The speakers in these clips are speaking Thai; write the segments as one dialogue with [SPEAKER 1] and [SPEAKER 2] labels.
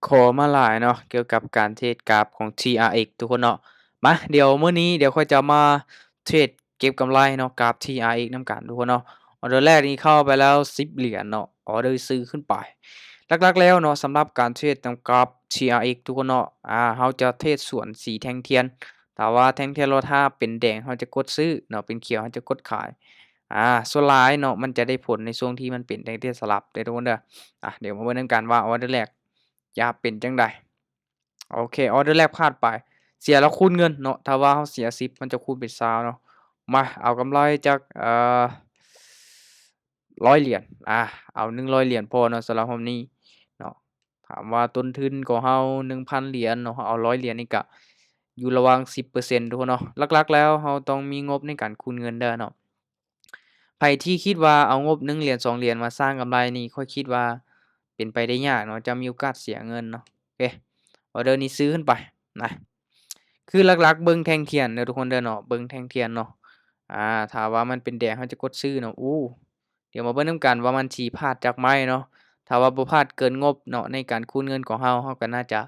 [SPEAKER 1] ขอมาหลายเนาะเกี่ยวกับการเทรดกราฟของ TRX ทุกคนเนาะมาเดี๋ยวมื้อนี้เดี๋ยวค่อยจะมาเทรดเก็บกำไรเนาะกราฟ TRX นำกันทุกคนเนาะออร์เดอร์แรกนี้เข้าไปแล้ว10เหรียญเนาะออร์เดอร์ซื้อขึ้นไปหลักๆแล้วเนาะสำหรับการเทรดนำกราฟ TRX ทุกคนเนาะเราจะเทรดส่วนสีแท่งเทียนถ้าว่าแท่งเทียนเราถ้าเป็นแดงเราจะกดซื้อเนาะเป็นเขียวเราจะกดขายส่วนหลายเนาะมันจะได้ผลในช่วงที่มันเป็นแท่งเทียนสลับเด้อทุกคนเด้อเดี๋ยวมาเบิ่งนำกันว่าออร์เดอร์แรก จะเป็นจังใดโอเคออร์เดอร์แรกพลาดไปเสียแล้วคูณเงินเนาะถ้าว่าเราเสีย10มันจะคูณเป็น20เนาะมาเอากำไรจาก100เหรียญเอา100เหรียญพอเนาะสำหรับรอบนี้เนาะถามว่าต้นทุนของเรา1,000เหรียญเนาะเราเอา100เหรียญนี่ก็อยู่ระหว่าง10%ทุกคนเนาะหลักๆแล้วเราต้องมีงบในการคูณเงินเด้อเนาะไผที่คิดว่าเอางบ1เหรียญ2เหรียญมาสร้างกำไรนี่ค่อยคิดว่าเป็นไปได้ยากเนาะจะมีโอกาสเสียเงินเนาะโอเค ออร์เดอร์นี้ซื้อขึ้นไปนะคือหลักๆเบิ่งแท่งเทียนเด้อทุกคนเด้อเนาะเบิ่งแท่งเทียนเนาะถ้าว่ามันเป็นแดงเราจะกดซื้อเนาะเดี๋ยวมาเบิ่งนำกันว่ามันสิพลาดจากไหมเนาะถ้าว่าบ่พลาดเกินงบเนาะในการคูณเงินของเราก็น่าจะ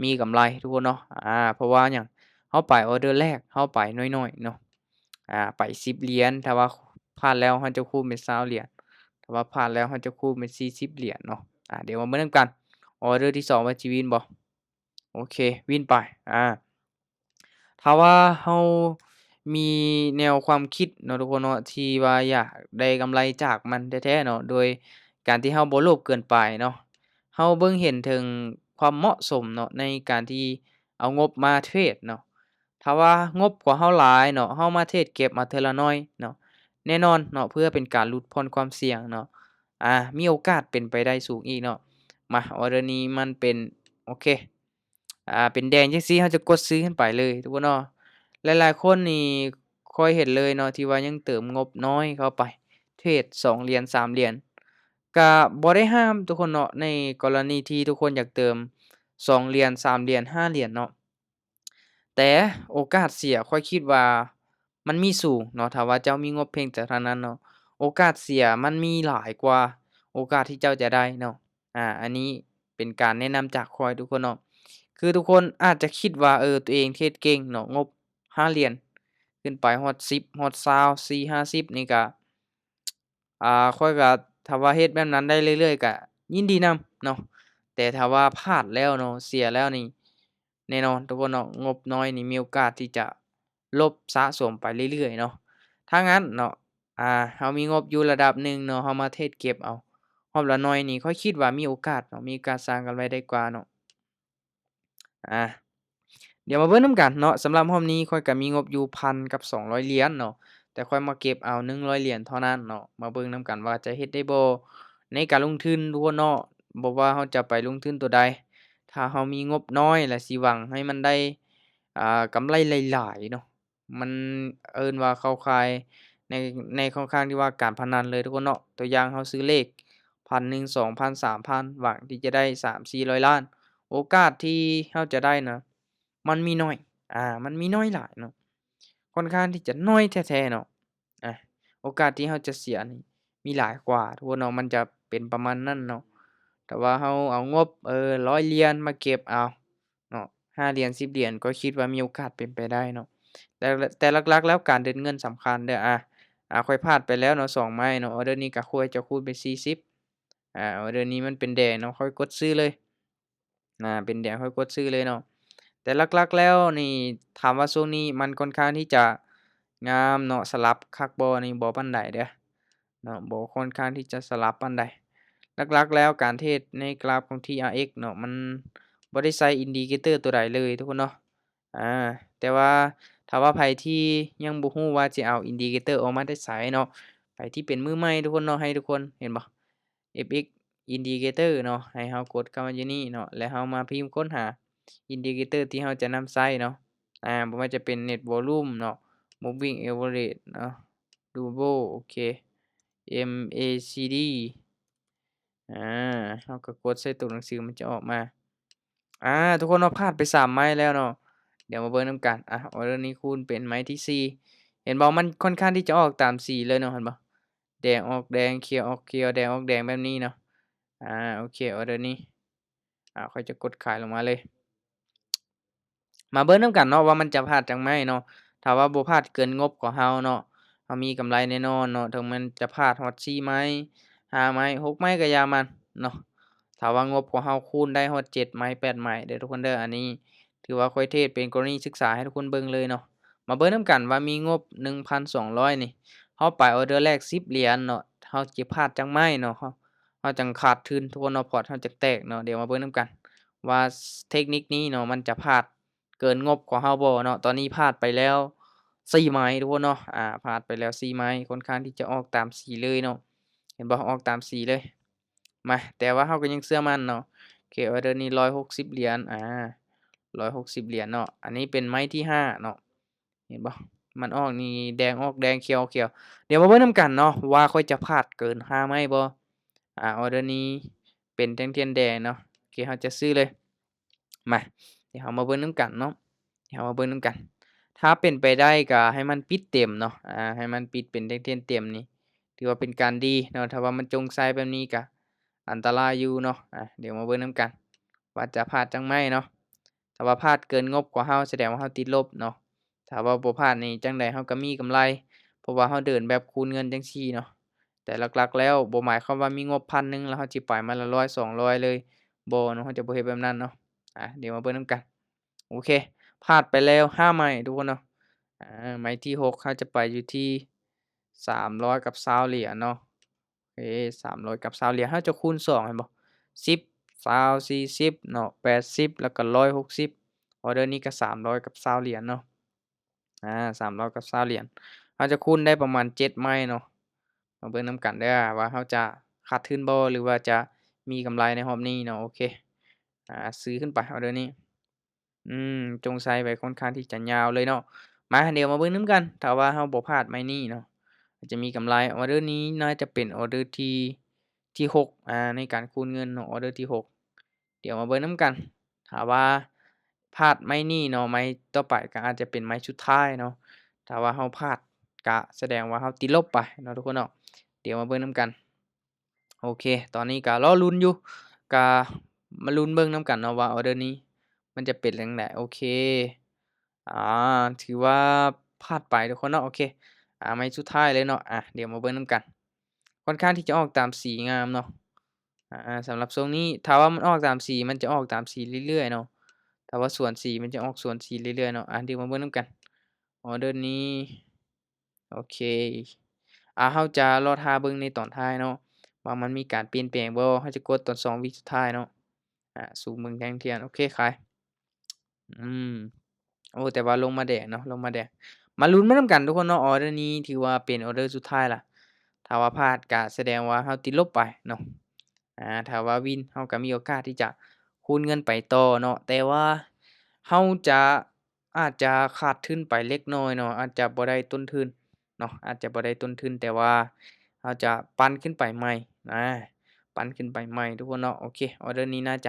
[SPEAKER 1] มีกำไรทุกคนเนาะเพราะว่าหยังเราไปออร์เดอร์แรกเราไปน้อยๆเนาะไป10เหรียญถ้าว่าพลาดแล้วเราจะคูณเป็น20เหรียญถ้าว่าพลาดแล้วเราจะคูณเป็น40เหรียญเนาะเดี๋ยวมาเบิ่งนำกันออร์เดอร์ที่2ว่าสิวินบ่ โอเควินไปอาถ้าว่าเรามีแนวความคิดเนาะทุกคนเนาะที่ว่าอยากได้กำไรจากมันแท้ๆเนาะโดยการที่เราบ่โลภเกินไปเนาะเราเบิ่งเห็นถึงความเหมาะสมเนาะในการที่เอางบมาเทรดเนาะถ้าว่างบของเราหลายเนาะเรามาเทรดเก็บมาเทื่อละน้อยเนาะแน่นอนเนาะเพื่อเป็นการลดผ่อนความเสี่ยงเนาะมีโอกาสเป็นไปได้สูงอีกเนาะมาออร์เดอร์นี้มันเป็นโอเค เป็นแดงจังซี้เราจะกดซื้อขึ้นไปเลยทุกคนเนาะหลายๆคนนี่ค่อยเห็นเลยเนาะที่ว่ายังเติมงบน้อยเข้าไปเทรด2เหรียญ3เหรียญก็บ่ได้ห้ามทุกคนเนาะในกรณีที่ทุกคนอยากเติม2เหรียญ3เหรียญ5เหรียญเนาะแต่โอกาสเสียค่อยคิดว่ามันมีสูงเนาะถ้าว่าเจ้ามีงบเพียงแต่เท่านั้นเนาะโอกาสเสียมันมีหลายกว่าโอกาสที่เจ้าจะได้เนาะอันนี้เป็นการแนะนำจากข้อยทุกคนเนาะ คือทุกคนอาจจะคิดว่าตัวเองเทรดเก่งเนาะงบ5เหรียญขึ้นไปฮอด10ฮอด20 40-50นี่ก็ข้อยก็ถ้าว่าเฮ็ดแบบนั้นได้เรื่อยๆก็ยินดีนำเนาะแต่ถ้าว่าพลาดแล้วเนาะเสียแล้วนี่แน่นอนทุกคนเนาะงบน้อยนี่มีโอกาสที่จะลบสะสมไปเรื่อยๆเนาะถ้างั้นเนาะเรามีงบอยู่ระดับหนึ่งเนาะเรามาเทรดเก็บเอารอบละน้อยนี่ข้อยคิดว่ามีโอกาสเนาะมีการสร้างกำไรได้กว่าเนาะอา เดี๋ยวมาเบิ่งนำกันเนาะสำหรับรอบนี้ข้อยก็มีงบอยู่1,000กับ200เหรียญเนาะแต่ข้อยมาเก็บเอา100เหรียญเท่านั้นเนาะมาเบิ่งนำกันว่าจะเฮ็ดได้บ่ในการลงทุนทุกคนเนาะบ่ว่าเราจะไปลงทุนตัวใดถ้าเรามีงบน้อยและสิหวังให้มันได้กำไรหลายๆเนาะมันเอิ้นว่าเข้าข่ายในค่อนข้างที่ว่าการพนันเลยทุกคนเนาะตัวอย่างเราซื้อเลข1,000 2,000 3,000หวังที่จะได้300-400ล้านโอกาสที่เราจะได้น่ะ มันมีน้อยมันมีน้อยหลายเนาะค่อนข้างที่จะน้อยแท้ๆเนาะอาโอกาสที่เราจะเสียนี่มีหลายกว่าทุกคนเนาะมันจะเป็นประมาณนั้นเนาะแต่ว่าเราเอางบ100เหรียญมาเก็บเอาเนาะ5เหรียญ10เหรียญก็คิดว่ามีโอกาสเป็นไปได้เนาะแต่หลักๆแล้วการเดินเงินสำคัญเด้อข้อยพลาดไปแล้วเนาะ2ไม้เนาะออร์เดอร์นี้ก็ควรจะคูณเป็น40ออร์เดอร์นี้มันเป็นแดงเนาะค่อยกดซื้อเลยเป็นแดงค่อยกดซื้อเลยเนาะ แต่หลักๆแล้วนี่ถามว่าช่วงนี้มันค่อนข้างที่จะงามเนาะสลับคักบ่นี่บ่ปานใดเด้อเนาะบ่ค่อนข้างที่จะสลับปานใดหลักๆแล้วการเทรดในกราฟของ TRX เนาะมันบ่ได้ใช้ Indicator ตัวใดเลยทุกคนเนาะอาแต่ว่าถ้าว่าไผที่ยังบ่ฮู้ว่าสิเอา Indicator ออกมาแต่ไสเนาะไผที่เป็นมือใหม่ทุกคนเนาะให้ทุกคนเห็นบ่ FX Indicator เนาะให้เรากดเข้ามาอยู่นี่เนาะแล้วเรามาพิมพ์ค้นหา Indicator ที่เราจะนำใช้เนาะบ่ว่าจะเป็น Net Volume เนาะ Moving Average เนาะ Duo โอเค MACD อาเราก็กดใส่ตัวหนังสือมันจะออกมาทุกคนเราพลาดไป3ไม้แล้วเนาะเดี๋ยวมาเบิ่งนำกันออร์เดอร์นี้คูณเป็นไม้ที่4เห็นบ่มันค่อนข้างที่จะออกตามสีเลยเนาะเห็นบ่แดงออกแดงเขียวออกเขียวแดงออกแดงแบบนี้เนาะโอเคออร์เดอร์นี้ ค่อยจะกดขายลงมาเลย มาเบิ่งนำกันเนาะว่ามันจะพลาดจักไหมเนาะถ้าว่าบ่พลาดเกินงบของเราเนาะเรามีกำไรแน่นอนเนาะถึงมันจะพลาดฮอด4ไม้5ไม้6ไม้ก็อย่ามันเนาะถ้าว่างบของเราคูณได้ฮอด7ไม้8ไม้เด้อทุกคนเด้ออันนี้ถือว่าข้อยเทศเป็นกรณีศึกษาให้ทุกคนเบิ่งเลยเนาะมาเบิ่งนำกันว่ามีงบ 1,200นี่เราไปออร์เดอร์แรก10เหรียญเนาะเราจะพลาดจักไหมเนาะเราจั่งขาดทุนทุกคนเนาะพอร์ตเราจักแตกเนาะเดี๋ยวมาเบิ่งนำกันว่าเทคนิคนี้เนาะมันจะพลาด เกินงบของเราบ่เนาะตอนนี้พลาดไปแล้ว4ไม้ทุกคนเนาะพลาดไปแล้ว4ไม้ค่อนข้างที่จะออกตามสีเลยเนาะเห็นบ่ออกตามสีเลยมาแต่ว่าเราก็ยังเชื่อมั่นเนาะโอเคออร์เดอร์นี้160เหรียญ160เหรียญเนาะอันนี้เป็นไม้ที่5เนาะเห็นบ่มันออกนี่แดงออกแดงเขียวๆเดี๋ยวมาเบิ่งนำกันเนาะว่าข้อยจะพลาดเกิน5ไม้บ่ออร์เดอร์นี้เป็นแท่งๆแดงเนาะโอเคเราจะซื้อเลยมาเดี๋ยวเรามาเบิ่งนำกันเนาะ เดี๋ยวมาเบิ่งนำกัน ถ้าเป็นไปได้ก็ให้มันปิดเต็มเนาะให้มันปิดเป็นแท่งๆเต็มนี่ถือว่าเป็นการดีเนาะถ้าว่ามันจงใส่แบบนี้ก็อันตรายอยู่เนาะเดี๋ยวมาเบิ่งนำกันว่าจะพลาดจังไมเนาะถ้าว่าพลาดเกินงบกว่าเราแสดงว่าเราติดลบเนาะถ้าว่าบ่พลาดนี่จั่งใดเราก็มีกำไรเพราะว่าเราเดินแบบคูณเงินจังซี่เนาะแต่หลักๆแล้วบ่หมายความว่ามีงบ1,000แล้วเราสิปล่อยมาละ100 200เลยบ่เนาะเราจะบ่เฮ็ดแบบนั้นเนาะเดี๋ยวมาเบิ่งนำกันโอเค พลาดไปแล้ว5ไม้ทุกคนเนาะไม้ที่6เขาจะไปอยู่ที่300กับ20เหรียญเนาะโอเค300กับ20เหรียญเราจะคูณ2เห็นบ่10 20 40เนาะ80แล้วก็160ออร์เดอร์นี้ก็300กับ20เหรียญเนาะ300กับ20เหรียญเราจะคูณได้ประมาณ7ไม้เนาะมาเบิ่งนำกันเด้อว่าเราจะขาดทุนบ่หรือว่าจะมีกำไรในรอบนี้เนาะโอเคซื้อขึ้นไปออร์เดอร์นี้ จงใส่ไปค่อนข้างที่จะยาวเลยเนาะมาเดี๋ยวมาเบิ่งนำกันถ้าว่าเราบ่พลาดไม้นี้เนาะก็จะมีกำไรออร์เดอร์นี้น่าจะเป็นออร์เดอร์ที่6ในการคูณเงินเนาะออร์เดอร์ที่6เดี๋ยวมาเบิ่งนำกันถ้าว่าพลาดไม้นี้เนาะไม้ต่อไปก็อาจจะเป็นไม้สุดท้ายเนาะถ้าว่าเราพลาดก็แสดงว่าเราติดลบไปเนาะทุกคนเนาะเดี๋ยวมาเบิ่งนำกันโอเคตอนนี้ก็รอลุ้นอยู่ก็มาลุ้นเบิ่งนำกันเนาะว่าออร์เดอร์นี้ มันจะเป็นจั่งใดโอเคอ่าถือว่าพลาดไปทุกคนเนาะโอเคไม้สุดท้ายเลยเนาะเดี๋ยวมาเบิ่งนำกันค่อนข้างที่จะออกตามสีงามเนาะสำหรับทรงนี้ถ้าว่ามันออกตามสีมันจะออกตามสีเรื่อยๆเนาะถ้าว่าสวนสีมันจะออกสวนสีเรื่อยๆเนาะเดี๋ยวมาเบิ่งนำกันออร์เดอร์นี้โอเคเราจะรอท่าเบิ่งในตอนท้ายเนาะว่ามันมีการเปลี่ยนแปลงบ่เราจะกดตอน2วิสุดท้ายเนาะซูมเบิ่งแทงเที่ยงโอเคขาย อืมโอ้แต่ว่าลงมาแดงเนาะลงมาแดงมาลุ้นไปนำกันทุกคนเนาะออร์เดอร์นี้ถือว่าเป็นออร์เดอร์สุดท้ายล่ะถ้าว่าพลาดก็แสดงว่าเราติดลบไปเนาะถ้าว่าวินเราก็มีโอกาสที่จะคูณเงินไปต่อเนาะแต่ว่าเราจะอาจจะขาดทุนไปเล็กน้อยเนาะอาจจะบ่ได้ต้นทุนเนาะอาจจะบ่ได้ต้นทุนแต่ว่าเราจะปั้นขึ้นไปใหม่อาปั้นขึ้นไปใหม่ทุกคนเนาะโอเคออร์เดอร์นี้น่าจ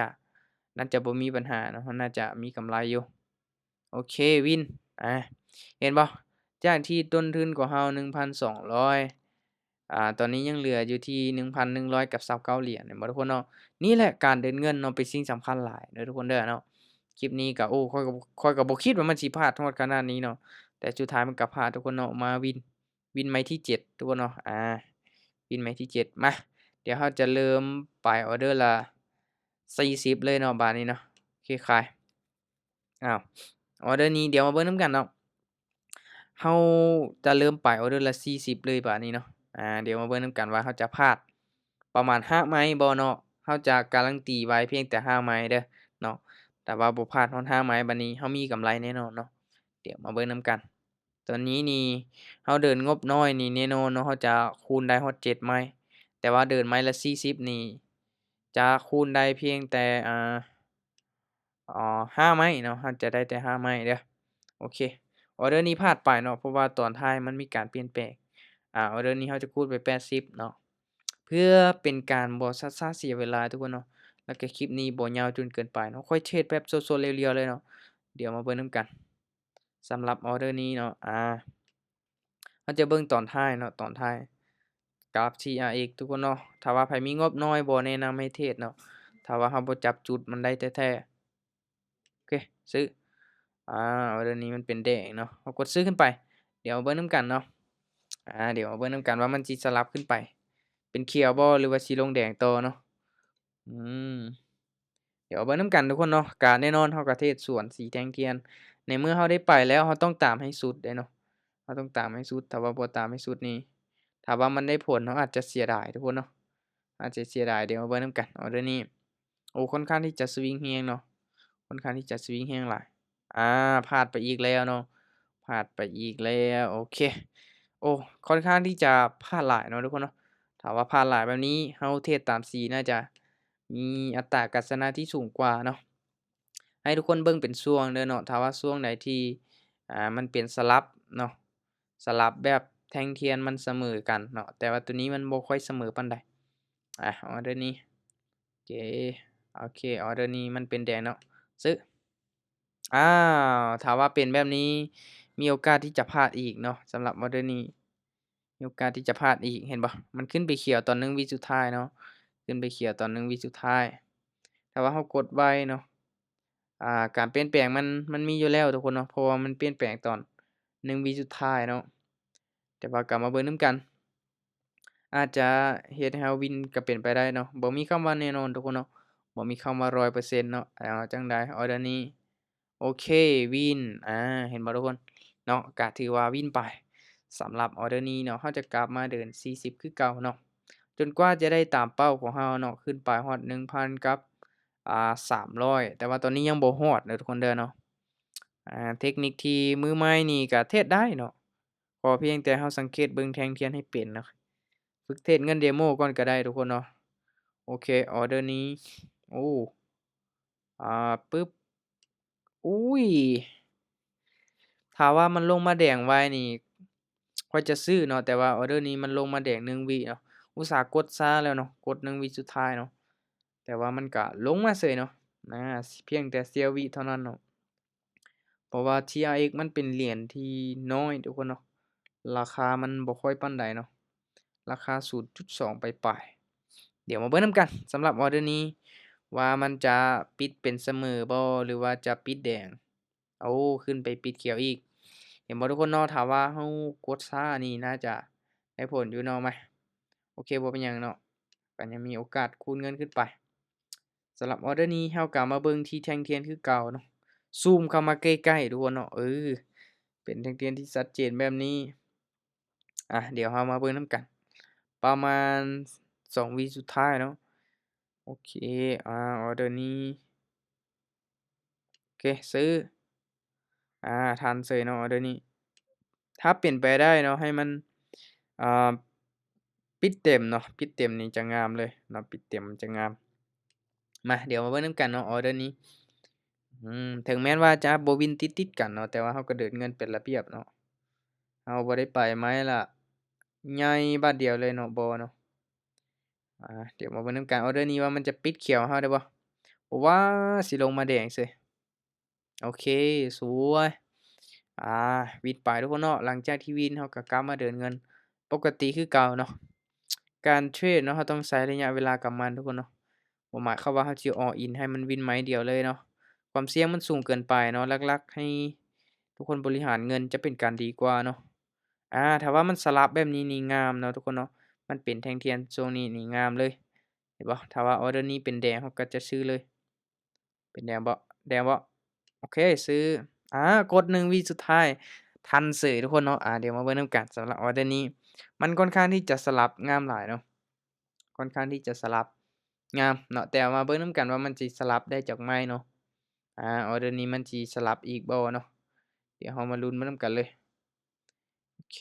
[SPEAKER 1] ะบ่มีปัญหาเนาะน่าจะมีกำไรอยู่โอเควินเห็นบ่จากที่ต้นทุนของเรา1,200ตอนนี้ยังเหลืออยู่ที่1,100กับ29เหรียญเห็นบ่ทุกคนเนาะนี่แหละการเดินเงินเนาะเป็นสิ่งสำคัญหลายเด้อทุกคนเด้อเนาะคลิปนี้ก็โอ้ข้อยก็บ่คิดว่ามันสิพลาดฮอดขนาดนี้เนาะแต่สุดท้ายมันก็พลาดทุกคนเนาะมาวินไม้ที่7ทุกคนเนาะวินไม้ที่7มาเดี๋ยวเราจะเริ่มไปออร์เดอร์ละ40เลยเนาะบาดนี้เนาะโอเคขายอ้าว ออร์เดอร์นี้เดี๋ยวมาเบิ่งนำกันเนาะเราจะเริ่มไปออร์เดอร์ละ40เลยบาดนี้เนาะเดี๋ยวมาเบิ่งนำกันว่าเราจะพลาดประมาณ5ไม้บ่เนาะเราจะการันตีไว้เพียงแต่5ไม้เด้อเนาะแต่ว่าบ่พลาดฮอด5ไม้บัดนี้เรามีกำไรแน่นอนเนาะเดี๋ยวมาเบิ่งนำกันตอนนี้นี่เราเดินงบน้อยนี่แน่นอนเนาะเราจะคูณได้ฮอด7ไม้แต่ว่าเดินไม้ละ40นี่จะคูณได้เพียงแต่5ไม้เนาะเราจะได้แต่5ไม้เด้อโอเคออร์เดอร์นี้พลาดไปเนาะเพราะว่าตอนท้ายมันมีการเปลี่ยนแปลงออร์เดอร์นี้เราจะคูณไป80เนาะเพื่อเป็นการบ่ซัดซ่าเสียเวลาทุกคนเนาะแล้วก็คลิปนี้บ่ยาวจนเกินไปเนาะค่อยเทรดแบบสดๆเรียวๆเลยเนาะเดี๋ยวมาเบิ่งนำกันสำหรับออร์เดอร์นี้เนาะเราจะเบิ่งตอนท้ายเนาะตอนท้ายกราฟ TRX ทุกคนเนาะถ้าว่าไผมีงบน้อยบ่แนะนำให้เทรดเนาะ ถ้าว่าเราบ่จับจุดมันได้แท้ๆโอเคซื้ออาออร์เดอร์นี้มันเป็นแดงเนาะเรากดซื้อขึ้นไปเดี๋ยวมาเบิ่งนำกันเนาะเดี๋ยวมาเบิ่งนำกันว่ามันสิสลับขึ้นไปเป็นเขียวบ่หรือว่าสิลงแดงต่อเนาะอืม เดี๋ยวเบิ่งนำกันทุกคนเนาะก็แน่นอนเราก็เทศสวนสีแดงเทียนในเมื่อเราได้ไปแล้วเราต้องตามให้สุดเด้เนาะเราต้องตามให้สุดถ้าว่าบ่ตามให้สุดนี่ถ้าว่ามันได้ผลเราอาจจะเสียดายทุกคนเนาะอาจจะเสียดายเดี๋ยวมาเบิ่งนำกันออเดอร์นี้โอ้ค่อนข้างที่จะสวิงแรงเนาะค่อนข้างที่จะสวิงแรงหลายอาพลาดไปอีกแล้วเนาะพลาดไปอีกแล้วโอเคโอ้ค่อนข้างที่จะพลาดหลายเนาะทุกคนเนาะถ้าว่าพลาดหลายแบบนี้เราเทศตามสีน่าจะ มีอัตรากัศนะที่สูงกว่าเนาะให้ทุกคนเบิ่งเป็นช่วงเด้อเนาะถ้าว่าช่วงใดที่มันเป็นสลับเนาะสลับแบบแท่งเทียนมันเสมอกันเนาะแต่ว่าตัวนี้มันบ่ค่อยเสมอปานใดออร์เดอร์นี้โอเคโอเคออร์เดอร์นี้มันเป็นแดงเนาะซื้ออ้าวถ้าว่าเป็นแบบนี้มีโอกาสที่จะพลาดอีกเนาะสำหรับออร์เดอร์นี้มีโอกาสที่จะพลาดอีกเห็นบ่มันขึ้นไปเขียวตอน1วิสุดท้ายเนาะขึ้นไปเขียวตอน1วิสุดท้าย ถ้าว่าเรากดไว้เนาะการเปลี่ยนแปลงมันมีอยู่แล้วทุกคนเนาะเพราะว่ามันเปลี่ยนแปลงตอน1วิสุดท้ายเนาะแต่ว่ากลับมาเบิ่งนำกันอาจจะเฮ็ดให้เราวินก็เป็นไปได้เนาะบ่มีคำว่าแน่นอนทุกคนเนาะบ่มีคำว่า100%เนาะเอาจั่งใดออร์เดอร์นี้โอเควินเห็นบ่ทุกคนเนาะก็ถือว่าวินไปสำหรับออร์เดอร์นี้เนาะเราจะกลับมาเดิน40คือเก่าเนาะ จนกว่าจะได้ตามเป้าของเราเนาะขึ้นไปฮอด1,000กับ300แต่ว่าตอนนี้ยังบ่ฮอดเด้อทุกคนเด้อเนาะเทคนิคที่มือใหม่นี่ก็เทศได้เนาะขอเพียงแต่เราสังเกตเบิ่งแท่งเทียนให้เป็นเนาะฝึกเทศเงินเดโมก่อนก็ได้ทุกคนเนาะโอเคออร์เดอร์นี้โอ้ปึ๊บอุ๊ยถ้าว่ามันลงมาแดงไวนี่ค่อยจะซื้อเนาะแต่ว่าออร์เดอร์นี้มันลงมาแดง1วิเนาะอุตส่าห์กดช้าแล้วเนาะกด1วิสุดท้ายเนาะ แต่ว่ามันก็ลงมาเฉยเนาะเพียงแต่เสี้ยววิเท่านั้นเนาะเพราะว่า TRX มันเป็นเหรียญที่น้อยทุกคนเนาะราคามันบ่ค่อยปานใดเนาะราคา0.2ปลายๆเดี๋ยวมาเบิ่งนำกันสำหรับออร์เดอร์นี้ว่ามันจะปิดเป็นเสมอบ่หรือว่าจะปิดแดงโอ้ขึ้นไปปิดเขียวอีกเห็นบ่ทุกคนเนาะถ้าว่าเรากดช้านี่น่าจะได้ผลอยู่เนาะมาโอเคบ่เป็นหยังเนาะก็ยังมีโอกาสคูณเงินขึ้นไป สำหรับออร์เดอร์นี้เราก็มาเบิ่งที่แท่งเทียนคือเก่าเนาะซูมเข้ามาใกล้ๆทุกคนเนาะเป็นแท่งเทียนที่ชัดเจนแบบนี้เดี๋ยวเรามาเบิ่งนำกันประมาณ2วิสุดท้ายเนาะโอเคออร์เดอร์นี้โอเคซื้อทันเฉยเนาะออร์เดอร์นี้ถ้าเป็นไปได้เนาะให้มันอ่าปิดเต็มเนาะปิดเต็มนี่จะงามเลยเนาะปิดเต็มจะงามมาเดี๋ยวมาเบิ่งนำกันเนาะออร์เดอร์นี้ ถึงแม้นว่าจะบ่วินติดๆกันเนาะแต่ว่าเราก็เดินเงินเป็นระเบียบเนาะเราบ่ได้ไปไม้ละใหญ่บาดเดียวเลยเนาะบ่เนาะเดี๋ยวมาเบิ่งนำกันออร์เดอร์นี้ว่ามันจะปิดเขียวให้เราได้บ่ว้าสิลงมาแดงเฉยโอเคสวยอ่าวินไปทุกคนเนาะหลังจากที่วินเราก็กลับมาเดินเงินปกติคือเก่าเนาะการเทรดเนาะเราต้องใช้ระยะเวลากับมันทุกคนเนาะบ่หมายความว่าเราสิ all in ให้มันวินไม้เดียวเลยเนาะ ความเสี่ยงมันสูงเกินไปเนาะหลักๆให้ทุกคนบริหารเงินจะเป็นการดีกว่าเนาะถ้าว่ามันสลับแบบนี้นี่งามเนาะทุกคนเนาะมันเป็นแท่งเทียนทรงนี้นี่งามเลยเห็นบ่ถ้าว่าออร์เดอร์นี้เป็นแดงเราก็จะซื้อเลยเป็นแดงบ่แดงบ่โอเคซื้อกด1วิสุดท้ายทันเฉยทุกคนเนาะเดี๋ยวมาเบิ่งนำกันสำหรับออร์เดอร์นี้มันค่อนข้างที่จะสลับงามหลายเนาะค่อนข้างที่จะสลับงามเนาะแต่มาเบิ่งนำกันว่ามันสิสลับได้จักไหมเนาะ ออร์เดอร์นี้มันสิสลับอีกบ่เนาะเดี๋ยวเรามาลุ้นไปนำกันเลยโอเค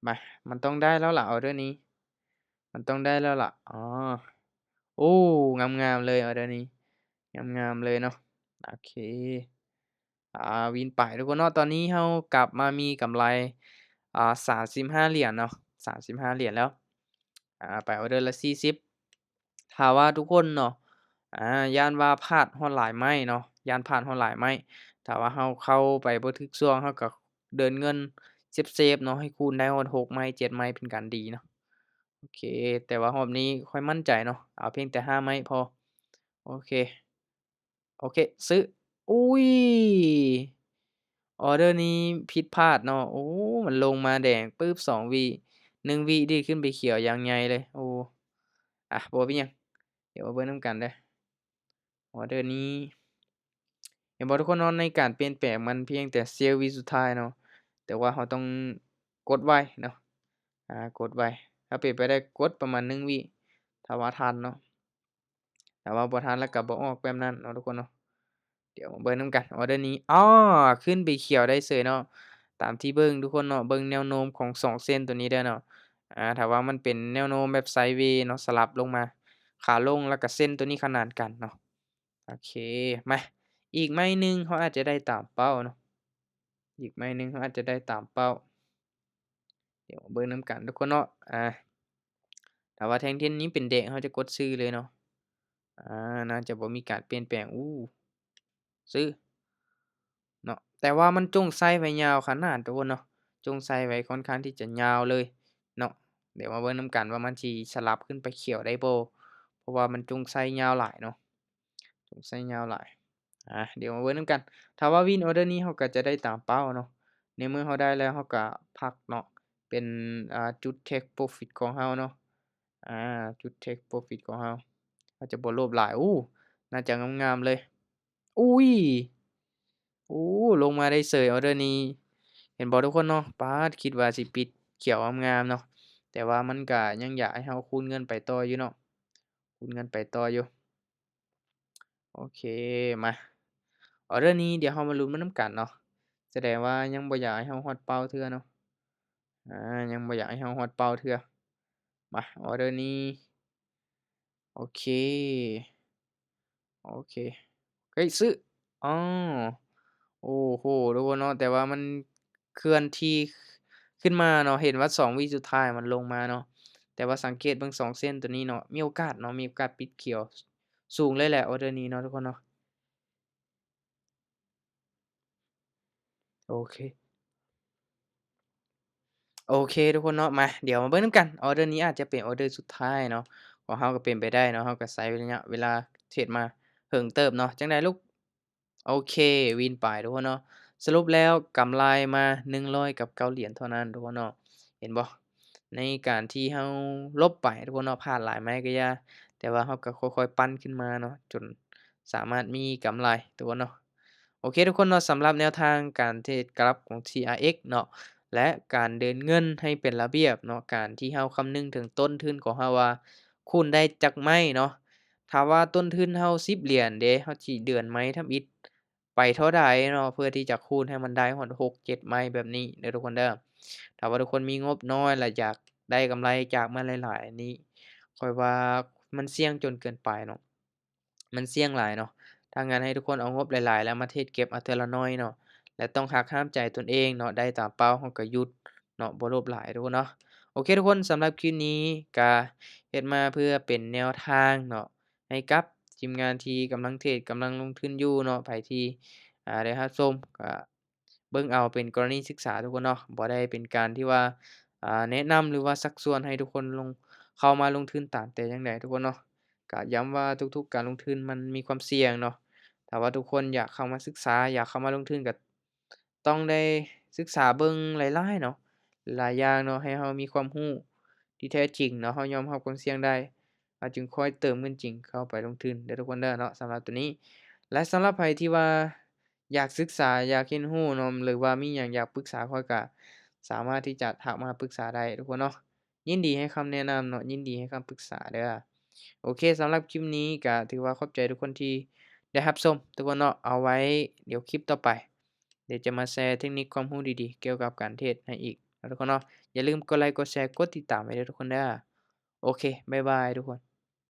[SPEAKER 1] มามันต้องได้แล้วล่ะออร์เดอร์นี้มันต้องได้แล้วล่ะโอ้งามๆเลยออร์เดอร์นี้งามๆเลยเนาะโอเควินไปทุกคนเนาะตอนนี้เรากลับมามีกำไร35เหรียญเนาะ35เหรียญแล้วไปออร์เดอร์ละ40ถ้าว่าทุกคนเนาะย้านว่าพลาดฮอดหลายไม้เนาะย้านพลาดฮอดหลายไม้ถ้าว่าเราเข้าไปบ่ถึกช่วงเราก็เดินเงินเซฟๆเนาะให้คูณได้ฮอด6ไม้7ไม้เป็นการดีเนาะ โอเคแต่ว่ารอบนี้ค่อยมั่นใจเนาะเอาเพียงแต่5ไม้พอโอเคโอเคซื้ออุ๊ยออร์เดอร์นี้ผิดพลาดเนาะโอ้มันลงมาแดงปึ๊บ2วิ1วิดีดขึ้นไปเขียวอย่างใหญ่เลยโอ้บ่เป็นหยังเดี๋ยวมาเบิ่งนำกันเด้อออร์เดอร์นี้เห็นบ่ทุกคนเนาะในการเปลี่ยนแปลงมันเพียงแต่เสี้ยววิสุดท้ายเนาะแต่ว่าเราต้องกดไวเนาะกดไวถ้าเป็นไปได้กดประมาณ1วิถ้าว่าทันเนาะ แต่ว่าบ่ทันแล้วก็บ่ออกแบบนั้นเนาะทุกคนเนาะเดี๋ยวมาเบิ่งนำกันออร์เดอร์นี้อ้อขึ้นไปเขียวได้เฉยเนาะตามที่เบิ่งทุกคนเนาะเบิ่งแนวโน้มของ2เส้นตัวนี้เด้อเนาะถ้าว่ามันเป็นแนวโน้มแบบไซด์เวย์เนาะสลับลงมาขาลงแล้วก็เส้นตัวนี้ขนานกันเนาะโอเคมาอีกไม้หนึ่งเขาอาจจะได้ตามเป้าเนาะอีกไม้หนึ่งเขาอาจจะได้ตามเป้าเดี๋ยวมาเบิ่งนำกันทุกคนเนาะถ้าว่าแท่งเทียนนี้เป็นแดงเขาจะกดซื้อเลยเนาะน่าจะบ่มีการเปลี่ยนแปลงซื้อ เนาะแต่ว่ามันจงไส้ไว้ยาวขนาดทุกคนเนาะจงไส้ไว้ค่อนข้างที่จะยาวเลยเนาะเดี๋ยวมาเบิ่งนำกันว่ามันสิสลับขึ้นไปเขียวได้บ่เพราะว่ามันจงไส้ยาวหลายเนาะจงไส้ยาวหลายเดี๋ยวมาเบิ่งนำกันถ้าว่าวินออร์เดอร์นี้เราก็จะได้ตามเป้าเนาะในเมื่อเราได้แล้วเราก็พักเนาะเป็นจุด Take Profit ของเราเนาะจุด Take Profit ของเราจะบ่โลภหลายน่าจะงามๆเลยอุ๊ย โอ้ลงมาได้เสยออร์เดอร์นี้เห็นบ่ทุกคนเนาะป๊าดคิดว่าสิปิดเขียวงามๆเนาะแต่ว่ามันก็ยังอยากให้เราคูณเงินไปต่ออยู่เนาะคูณเงินไปต่ออยู่โอเคมาออร์เดอร์นี้เดี๋ยวเรามาลุ้นมันนำกันเนาะแสดงว่ายังบ่อยากให้เราฮอดเป้าเทื่อเนาะยังบ่อยากให้เราฮอดเป้าเทื่อมาออร์เดอร์นี้โอเคโอเคเฮ้ยซื้ออ๋อ โอ้โฮทุกคนเนาะแต่ว่ามันเคลื่อนที่ขึ้นมาเนาะเห็นว่า2วิสุดท้ายมันลงมาเนาะแต่ว่าสังเกตเบิ่ง2เส้นตัวนี้เนาะมีโอกาสเนาะมีโอกาสปิดเขียวสูงเลยแหละออร์เดอร์นี้เนาะทุกคนเนาะโอเค โอเคทุกคนเนาะมาเดี๋ยวมาเบิ่งนำกันออร์เดอร์นี้อาจจะเป็นออร์เดอร์สุดท้ายเนาะของเราก็เป็นไปได้เนาะเราก็ใช้ระยะเวลาเทรดมาเหิงเติบเนาะจั่งใดลูกโอเควินไปทุกคนเนาะสรุปแล้วกำไรมา100กับ9 เหรียญเท่านั้นทุกคนเนาะเห็นบ่ในการที่เราลบไปทุกคนเนาะพลาดหลายไม้ก็อย่าแต่ว่าเราก็ค่อยๆปั้นขึ้นมาเนาะจนสามารถมีกำไรทุกคนเนาะโอเคทุกคนเนาะสำหรับแนวทางการเทรดกราฟของ TRX เนาะ และการเดินเงินให้เป็นระเบียบเนาะการที่เราคำนึงถึงต้นทุนของเราว่าคูณได้จักไม้เนาะถ้าว่าต้นทุนเรา10เหรียญเด้เราสิเดือนไม้ทำอิฐไปเท่าใดเนาะเพื่อที่จะคูณให้มันได้ฮอด6-7ไม้แบบนี้เด้อทุกคนเด้อถ้าว่าทุกคนมีงบน้อยและอยากได้กำไรจากมันหลายๆอันนี้ข้อยว่ามันเสี่ยงจนเกินไปเนาะมันเสี่ยงหลายเนาะถ้างั้นให้ทุกคนเอางบหลายๆแล้วมาเทรดเก็บเอาเทื่อละน้อยเนาะ และต้องหักห้ามใจตนเองเนาะได้ตามเป้าเราก็หยุดเนาะบ่โลภหลายทุกคนเนาะโอเคทุกคนสำหรับคลิปนี้ก็เฮ็ดมาเพื่อเป็นแนวทางเนาะให้กับทีมงานที่กำลังเทรดกำลังลงทุนอยู่เนาะไผที่ได้รับชมก็เบิ่งเอาเป็นกรณีศึกษาทุกคนเนาะบ่ได้เป็นการที่ว่าแนะนำหรือว่าชักชวนให้ทุกคนเข้ามาลงทุนตามแต่อย่างใดทุกคนเนาะก็ย้ำว่าทุกๆการลงทุนมันมีความเสี่ยงเนาะ ถ้าว่าทุกคนอยากเข้ามาศึกษาอยากเข้ามาลงทุนก็ต้องได้ศึกษาเบิ่งหลายๆเนาะหลายอย่างเนาะให้เรามีความรู้ที่แท้จริงเนาะเรายอมรับความเสี่ยงได้เราจึงค่อยเติมเงินจริงเข้าไปลงทุนเด้อทุกคนเด้อเนาะสำหรับตัวนี้และสำหรับใครที่ว่าอยากศึกษาอยากเรียนรู้เนาะหรือว่ามีหยังอยากปรึกษาข้อยก็สามารถที่จะทักมาปรึกษาได้ทุกคนเนาะยินดีให้คำแนะนำเนาะยินดีให้คำปรึกษาเด้อโอเคสำหรับคลิปนี้ก็ถือว่าขอบใจทุกคนที่ ได้รับชมทุกคนเนาะเอาไว้เดี๋ยวคลิปต่อไปเดี๋ยวจะมาแชร์เทคนิคความรู้ดีๆเกี่ยวกับการเทรดให้อีกนะทุกคนเนาะอย่าลืมกดไลค์กดแชร์กดติดตามไว้ด้วยทุกคนเด้อโอเคบ๊ายบายทุกคน